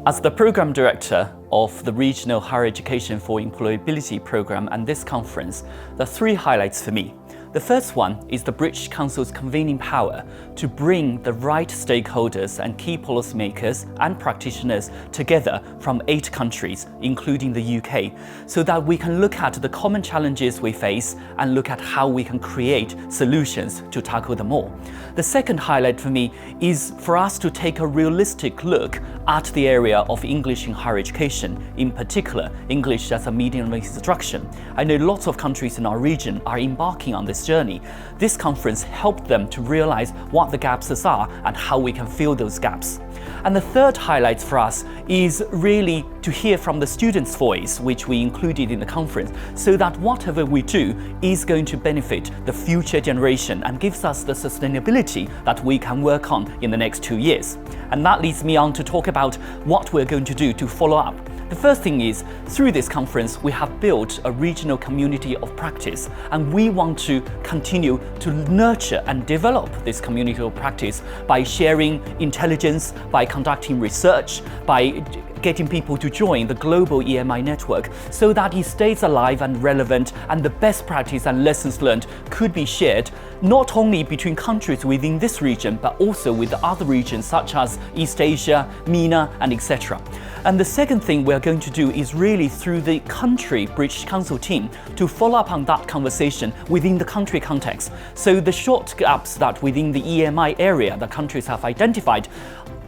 As the Program Director of the Regional Higher Education for Employability Program and this conference, there are three highlights for me. The first one is the British Council's convening power to bring the right stakeholders and key policymakers and practitioners together from 8 countries, including the UK, so that we can look at the common challenges we face and look at how we can create solutions to tackle them all. The second highlight for me is for us to take a realistic look at the area of English in higher education, in particular English as a medium of instruction. I know lots of countries in our region are embarking on this journey. This conference helped them to realize what the gaps are and how we can fill those gaps. And the third highlight for us is really to hear from the students' voice, which we included in the conference, so that whatever we do is going to benefit the future generation and gives us the sustainability that we can work on in the next 2 years. And that leads me on to talk about what we're going to do to follow up. The first thing is, through this conference, we have built a regional community of practice, and we want to continue to nurture and develop this community of practice by sharing intelligence, by conducting research, by getting people to join the global EMI network so that it stays alive and relevant, and the best practice and lessons learned could be shared not only between countries within this region but also with other regions such as East Asia, MENA and etc. And the second thing we're going to do is really through the country British Council team to follow up on that conversation within the country context. So the short gaps that within the EMI area the countries have identified,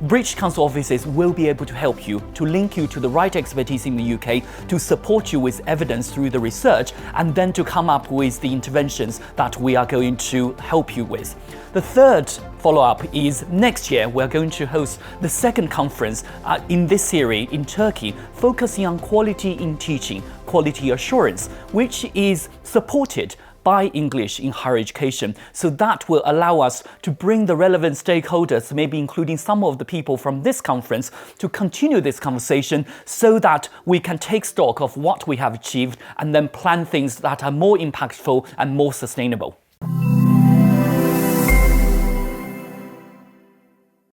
British Council offices will be able to help you, to link you to the right expertise in the UK, to support you with evidence through the research, and then to come up with the interventions that we are going to help you with. The third follow-up is next year we're going to host the second conference in this series in Turkey, focusing on quality in teaching, quality assurance, which is supported by English in higher education. So that will allow us to bring the relevant stakeholders, maybe including some of the people from this conference, to continue this conversation so that we can take stock of what we have achieved and then plan things that are more impactful and more sustainable.